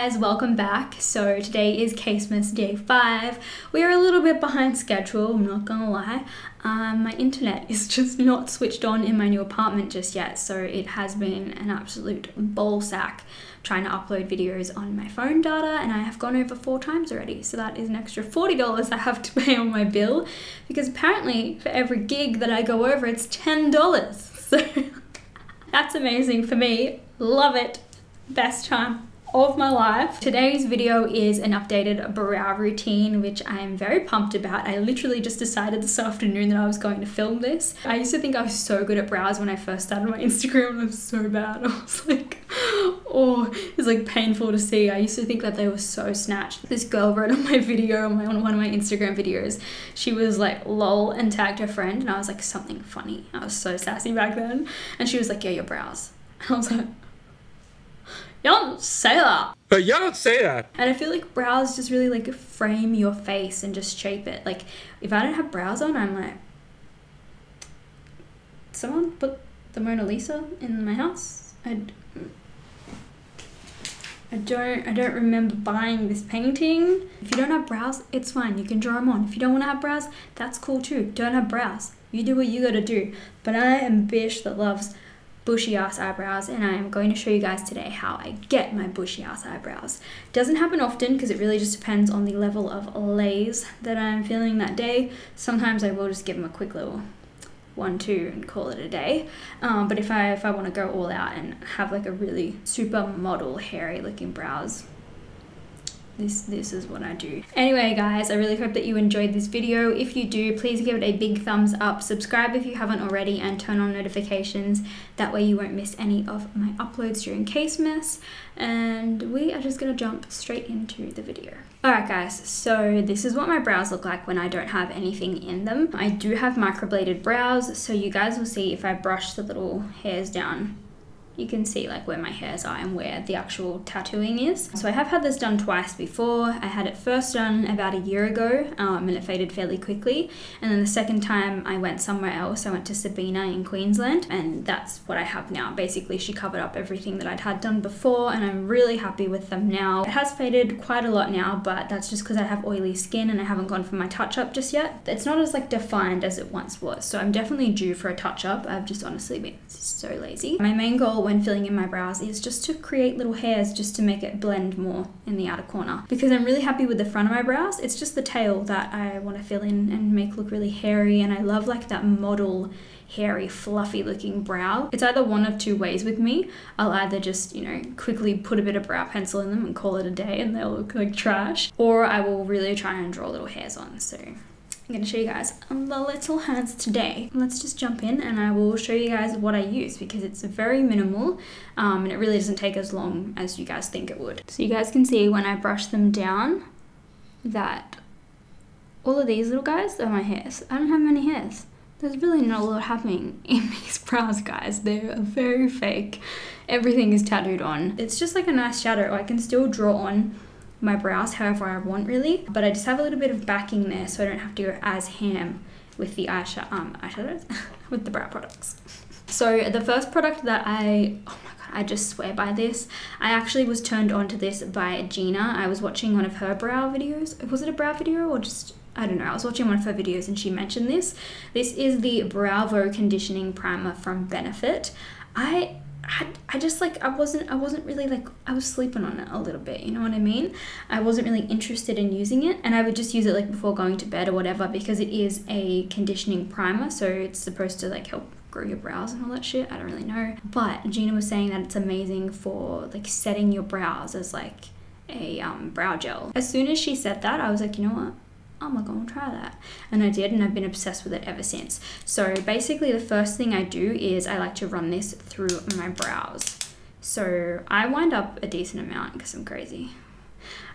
guys, welcome back. So today is Casemas day 5. We are a little bit behind schedule, I'm not gonna lie. My internet is just not switched on in my new apartment just yet, so it has been an absolute ball sack trying to upload videos on my phone data, and I have gone over 4 times already, so that is an extra $40 I have to pay on my bill, because apparently for every gig that I go over it's $10. So that's amazing for me. Love it. Best time of my life. Today's video is an updated brow routine, which I am very pumped about. I literally just decided this afternoon that I was going to film this. I used to think I was so good at brows when I first started my Instagram, and I'm so bad. I was like, oh, it's like painful to see. I used to think that they were so snatched. This girl wrote on my video, on one of my Instagram videos, she was like lol and tagged her friend, and I was like, something funny. I was so sassy back then, and she was like, yeah, your brows. And I was like, you don't say that. But you don't say that. And I feel like brows just really like frame your face and just shape it. Like if I don't have brows on, I'm like, someone put the Mona Lisa in my house? I don't remember buying this painting. If you don't have brows, it's fine. You can draw them on. If you don't want to have brows, that's cool too. Don't have brows. You do what you gotta do. But I am a bitch that loves bushy ass eyebrows, and I am going to show you guys today how I get my bushy ass eyebrows. Doesn't happen often because it really just depends on the level of laze that I'm feeling that day. Sometimes I will just give them a quick little 1-2 and call it a day, but if I want to go all out and have like a really super model hairy looking brows, this is what I do. Anyway guys, I really hope that you enjoyed this video. If you do, please give it a big thumbs up, subscribe if you haven't already, and turn on notifications. That way you won't miss any of my uploads during Casemas. And we are just gonna jump straight into the video. Alright guys, so this is what my brows look like when I don't have anything in them. I do have microbladed brows, so you guys will see if I brush the little hairs down, you can see like where my hairs are and where the actual tattooing is. So I have had this done twice before. I had it first done about a year ago, and it faded fairly quickly. And then the second time I went somewhere else, I went to Sabina in Queensland, and that's what I have now. Basically, she covered up everything that I'd had done before, and I'm really happy with them now. It has faded quite a lot now, but that's just because I have oily skin and I haven't gone for my touch-up just yet. It's not as like defined as it once was, so I'm definitely due for a touch-up. I've just honestly been so lazy. My main goal when filling in my brows is just to create little hairs, just to make it blend more in the outer corner, because I'm really happy with the front of my brows. It's just the tail that I want to fill in and make look really hairy, and I love like that model hairy fluffy looking brow. It's either one of 2 ways with me. I'll either just, you know, quickly put a bit of brow pencil in them and call it a day and they'll look like trash, or I will really try and draw little hairs on. So I'm going to show you guys the little hands today. Let's just jump in and I will show you guys what I use, because it's very minimal, and it really doesn't take as long as you guys think it would. So you guys can see when I brush them down that all of these little guys are my hairs. I don't have many hairs. There's really not a lot happening in these brows, guys. They're very fake. Everything is tattooed on. It's just like a nice shadow. I can still draw on my brows however I want really, but I just have a little bit of backing there so I don't have to go as ham with the eyeshadows with the brow products. So the first product that oh my god, I just swear by this. I actually was turned on to this by Gina. I was watching one of her brow videos. Was it a brow video or just, I don't know, I was watching one of her videos and she mentioned this. This is the Bravo Conditioning Primer from Benefit. I just like, I wasn't really like, I was sleeping on it a little bit, you know what I mean? I wasn't really interested in using it, and I would just use it like before going to bed or whatever, because it is a conditioning primer, so it's supposed to like help grow your brows and all that shit. I don't really know, but Gina was saying that it's amazing for like setting your brows as like a brow gel. As soon as she said that, I was like, you know what? I'm like, gonna try that. And I did, and I've been obsessed with it ever since. So basically the first thing I do is I like to run this through my brows. So I wind up a decent amount because I'm crazy.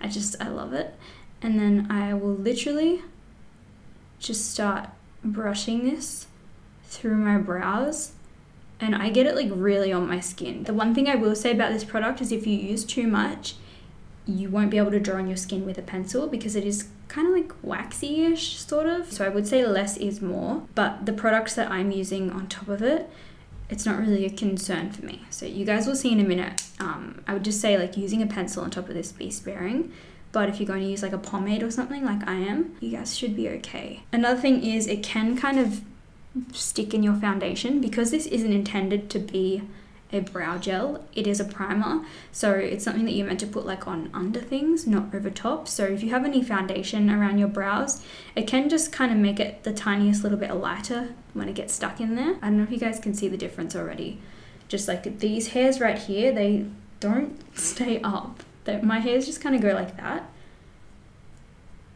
I love it. And then I will literally just start brushing this through my brows, and I get it like really on my skin. The one thing I will say about this product is if you use too much, you won't be able to draw on your skin with a pencil, because it is kind of like waxy-ish sort of. So I would say less is more, but the products that I'm using on top of it it's not really a concern for me. So you guys will see in a minute. I would just say like using a pencil on top of this, be sparing. But if you're going to use like a pomade or something like I am, you guys should be okay. Another thing is it can kind of stick in your foundation because this isn't intended to be a brow gel. It is a primer, so it's something that you're meant to put like on under things, not over top. So if you have any foundation around your brows, it can just kind of make it the tiniest little bit lighter when it gets stuck in there. I don't know if you guys can see the difference already. Just like these hairs right here, they don't stay up. My hairs just kind of go like that,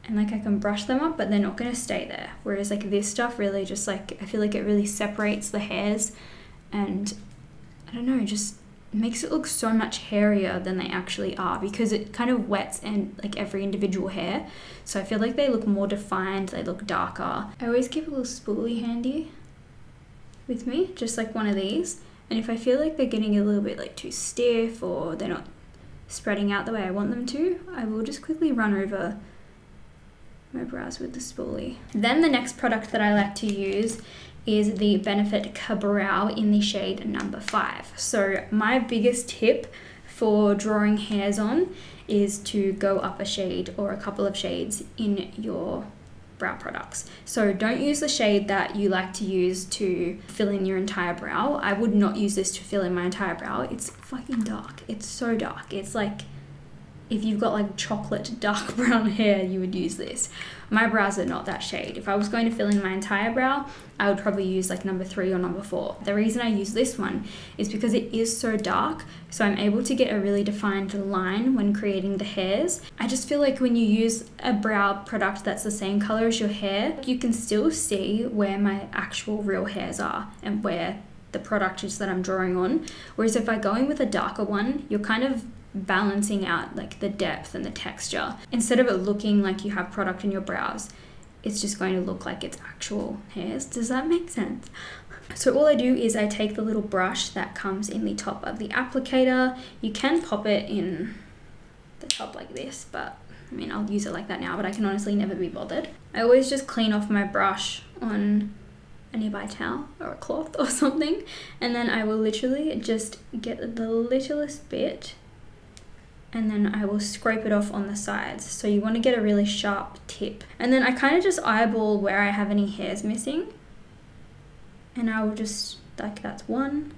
and like I can brush them up, but they're not going to stay there. Whereas like this stuff really just like, I feel like it really separates the hairs, and I don't know, just makes it look so much hairier than they actually are, because it kind of wets and like every individual hair. So I feel like they look more defined, they look darker. I always keep a little spoolie handy with me, just like one of these. And if I feel like they're getting a little bit like too stiff or they're not spreading out the way I want them to, I will just quickly run over my brows with the spoolie. Then the next product that I like to use is the Benefit Ka-Brow in the shade number 5. So my biggest tip for drawing hairs on is to go up a shade or a couple of shades in your brow products. So don't use the shade that you like to use to fill in your entire brow. I would not use this to fill in my entire brow. It's fucking dark. It's so dark. It's like if you've got like chocolate dark brown hair, you would use this. My brows are not that shade. If I was going to fill in my entire brow, I would probably use like number 3 or number 4. The reason I use this one is because it is so dark, so I'm able to get a really defined line when creating the hairs. I just feel like when you use a brow product that's the same color as your hair, you can still see where my actual real hairs are and where the product is that I'm drawing on. Whereas if I go in with a darker one, you're kind of balancing out like the depth and the texture. Instead of it looking like you have product in your brows, it's just going to look like it's actual hairs. Does that make sense? So all I do is I take the little brush that comes in the top of the applicator. You can pop it in the top like this, but I mean, I'll use it like that now, but I can honestly never be bothered. I always just clean off my brush on a nearby towel or a cloth or something, and then I will literally just get the littlest bit, and then I will scrape it off on the sides. So you want to get a really sharp tip. And then I kind of just eyeball where I have any hairs missing. And I will just, like, that's 1,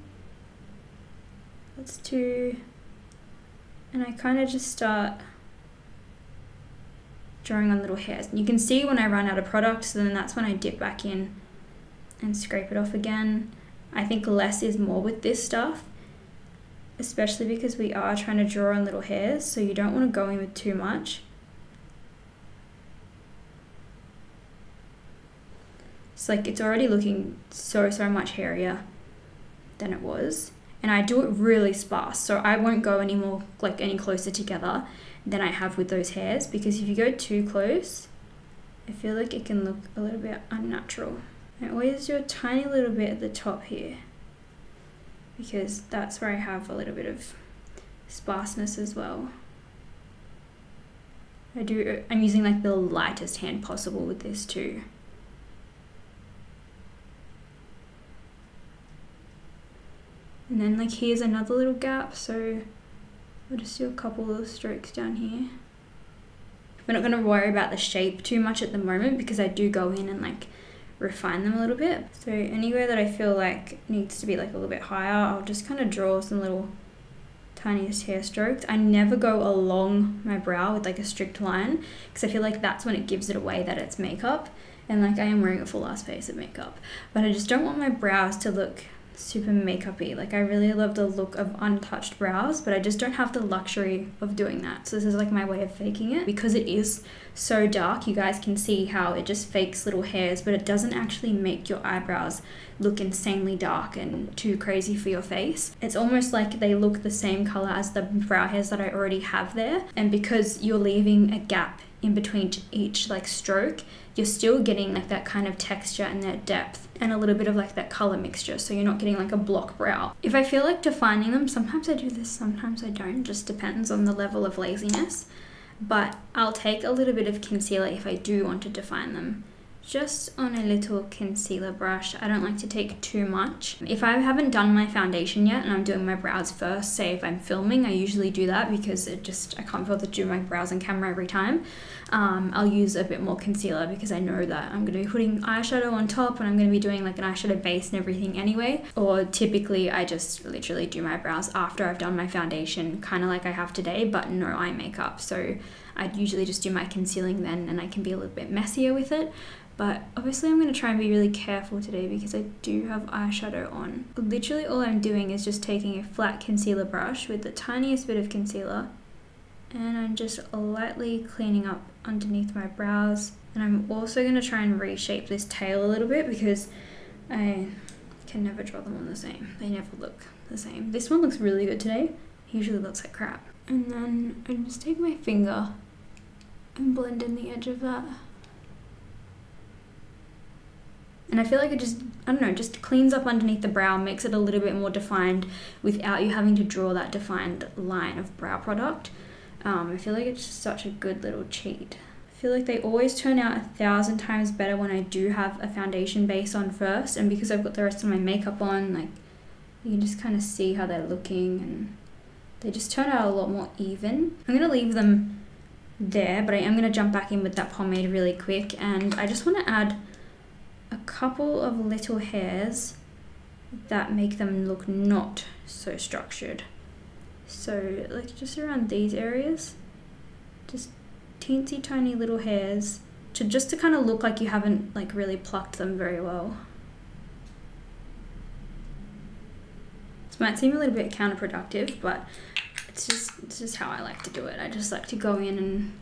that's 2. And I kind of just start drawing on little hairs. And you can see when I run out of product, so then that's when I dip back in and scrape it off again. I think less is more with this stuff, especially because we are trying to draw on little hairs, so you don't want to go in with too much. It's like it's already looking so much hairier than it was, and I do it really sparse, so I won't go any more, like any closer together than I have with those hairs, because if you go too close, I feel like it can look a little bit unnatural. I always do a tiny little bit at the top here, because that's where I have a little bit of sparseness as well. I'm using like the lightest hand possible with this too. And then like here's another little gap, so I'll just do a couple little strokes down here. We're not going to worry about the shape too much at the moment, because I do go in and like refine them a little bit. So anywhere that I feel like needs to be like a little bit higher, I'll just kind of draw some little tiniest hair strokes. I never go along my brow with like a strict line, because I feel like that's when it gives it away that it's makeup, and like I am wearing a full ass face of makeup, but I just don't want my brows to look super makeup-y. Like I really love the look of untouched brows, but I just don't have the luxury of doing that. So this is like my way of faking it. Because it is so dark, you guys can see how it just fakes little hairs, but it doesn't actually make your eyebrows look insanely dark and too crazy for your face. It's almost like they look the same color as the brow hairs that I already have there, and because you're leaving a gap in between each like stroke, you're still getting like that kind of texture and that depth and a little bit of like that color mixture, so you're not getting like a block brow. If I feel like defining them, sometimes I do this, sometimes I don't, just depends on the level of laziness, but I'll take a little bit of concealer if I do want to define them, just on a little concealer brush. I don't like to take too much. If I haven't done my foundation yet and I'm doing my brows first, say if I'm filming, I usually do that because I can't bother to do my brows on camera every time. I'll use a bit more concealer because I know that I'm going to be putting eyeshadow on top and I'm going to be doing like an eyeshadow base and everything anyway. Or typically I just literally do my brows after I've done my foundation, kind of like I have today, but no eye makeup. So I'd usually just do my concealing then, and I can be a little bit messier with it. But obviously I'm going to try and be really careful today because I do have eyeshadow on. Literally all I'm doing is just taking a flat concealer brush with the tiniest bit of concealer, and I'm just lightly cleaning up underneath my brows. And I'm also going to try and reshape this tail a little bit because I can never draw them on the same. They never look the same. This one looks really good today. It usually looks like crap. And then I just take my finger and blend in the edge of that. And I feel like it just, I don't know, just cleans up underneath the brow, makes it a little bit more defined without you having to draw that defined line of brow product. I feel like it's just such a good little cheat. I feel like they always turn out 1,000 times better when I do have a foundation base on first, and because I've got the rest of my makeup on, like, you can just kind of see how they're looking and they just turn out a lot more even. I'm going to leave them there, but I am going to jump back in with that pomade really quick, and I just want to add a couple of little hairs that make them look not so structured. So like just around these areas, just teensy tiny little hairs just to kind of look like you haven't like really plucked them very well. This might seem a little bit counterproductive, but it's just how I like to do it. I just like to go in and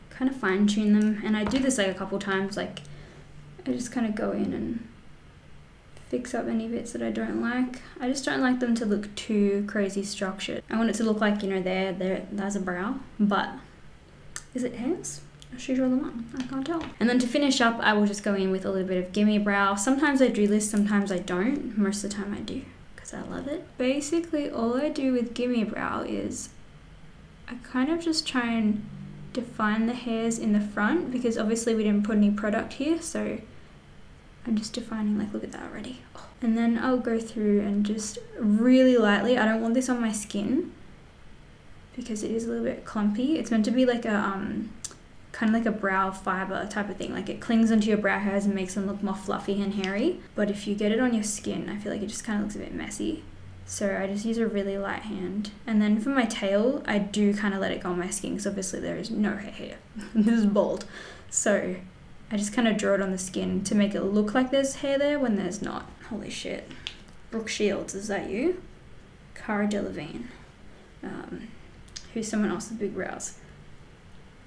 kind of fine tune them, and I do this like a couple times. Like I just kind of go in and fix up any bits that I don't like. I just don't like them to look too crazy structured. I want it to look like, you know, there's a brow, but is it hairs? I should draw them on, I can't tell. And then to finish up, I will just go in with a little bit of Gimme Brow. Sometimes I do this, sometimes I don't. Most of the time I do, because I love it. Basically, all I do with Gimme Brow is I kind of just try and define the hairs in the front, because obviously we didn't put any product here, so I'm just defining, like, look at that already. Oh. And then I'll go through and just really lightly, I don't want this on my skin because it is a little bit clumpy. It's meant to be like a kind of like a brow fiber type of thing. Like it clings onto your brow hairs and makes them look more fluffy and hairy. But if you get it on your skin, I feel like it just kind of looks a bit messy. So I just use a really light hand. And then for my tail, I do kind of let it go on my skin because obviously there is no hair here. This is bald. So I just kind of draw it on the skin to make it look like there's hair there when there's not. Holy shit. Brooke Shields, is that you? Cara Delevingne. Who's someone else with big brows?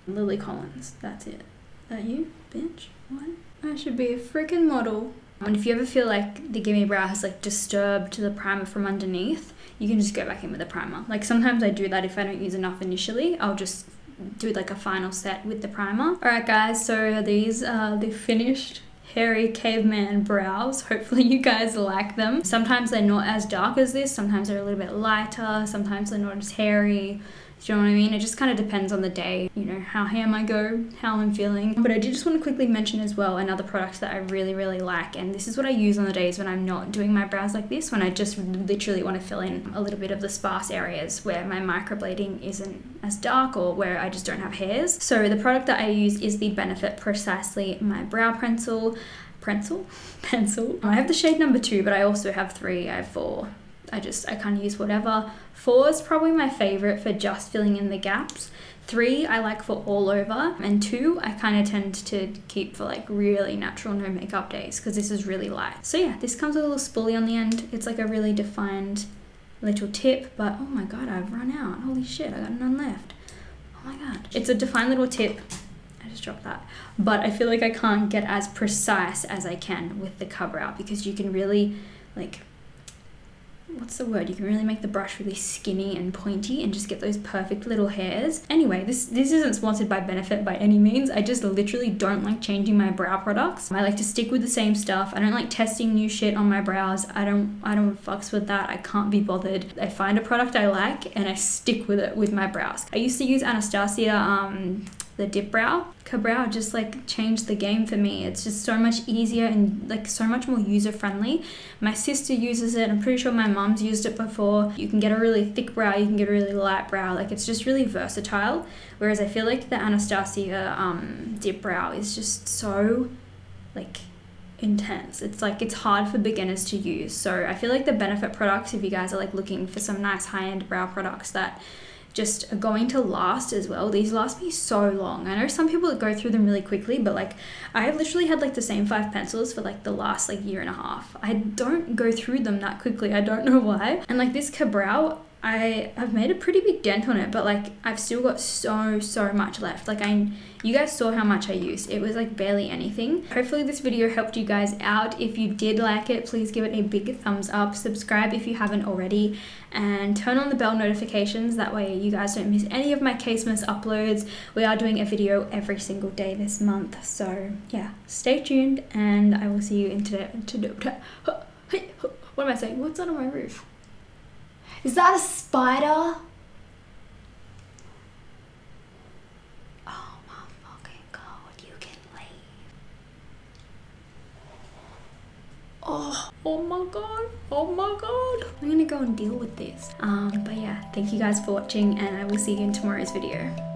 Lily Collins, that's it. That you, bitch? What? I should be a freaking model. And if you ever feel like the Gimme Brow has like disturbed the primer from underneath, you can just go back in with the primer. Like sometimes I do that if I don't use enough initially. I'll just do like a final set with the primer. Alright guys, so these are the finished hairy caveman brows. Hopefully you guys like them. Sometimes they're not as dark as this, sometimes they're a little bit lighter, sometimes they're not as hairy. Do you know what I mean? It just kind of depends on the day, you know, how ham I go, how I'm feeling. But I did just want to quickly mention as well another product that I really, really like. And this is what I use on the days when I'm not doing my brows like this, when I just literally want to fill in a little bit of the sparse areas where my microblading isn't as dark or where I just don't have hairs. So the product that I use is the Benefit Precisely My Brow Pencil. I have the shade number 2, but I also have 3, I have 4. I kind of use whatever. 4 is probably my favorite for just filling in the gaps. 3 I like for all over, and 2 I kind of tend to keep for like really natural no makeup days because this is really light. So yeah, this comes with a little spoolie on the end. It's like a really defined little tip, but oh my god, I've run out. Holy shit, I got none left. Oh my god. It's a defined little tip. I just dropped that. But I feel like I can't get as precise as I can with the cover out because you can really like, what's the word? You can really make the brush really skinny and pointy and just get those perfect little hairs. Anyway, this isn't sponsored by Benefit by any means. I just literally don't like changing my brow products. I like to stick with the same stuff. I don't like testing new shit on my brows. I don't fucks with that. I can't be bothered. I find a product I like and I stick with it with my brows. I used to use Anastasia the dip brow. Ka-Brow just like changed the game for me. It's just so much easier and like so much more user friendly. My sister uses it. I'm pretty sure my mom's used it before. You can get a really thick brow, you can get a really light brow. Like it's just really versatile. Whereas I feel like the Anastasia dip brow is just so like intense. It's like it's hard for beginners to use. So I feel like the Benefit products, if you guys are like looking for some nice high-end brow products that just are going to last as well, these last me so long. I know some people that go through them really quickly, but like I have literally had like the same 5 pencils for like the last like year and a half. I don't go through them that quickly. I don't know why. And like this Ka-Brow, I have made a pretty big dent on it, but like I've still got so much left. Like you guys saw how much I used. It was like barely anything. Hopefully this video helped you guys out. If you did like it, please give it a big thumbs up. Subscribe if you haven't already, and turn on the bell notifications. That way you guys don't miss any of my Casemas uploads. We are doing a video every single day this month. So yeah, stay tuned, and I will see you in today. What am I saying? What's on my roof? Is that a spider? Oh my fucking god, you can leave. Oh my god, oh my god. I'm gonna go and deal with this. But yeah, thank you guys for watching, and I will see you in tomorrow's video.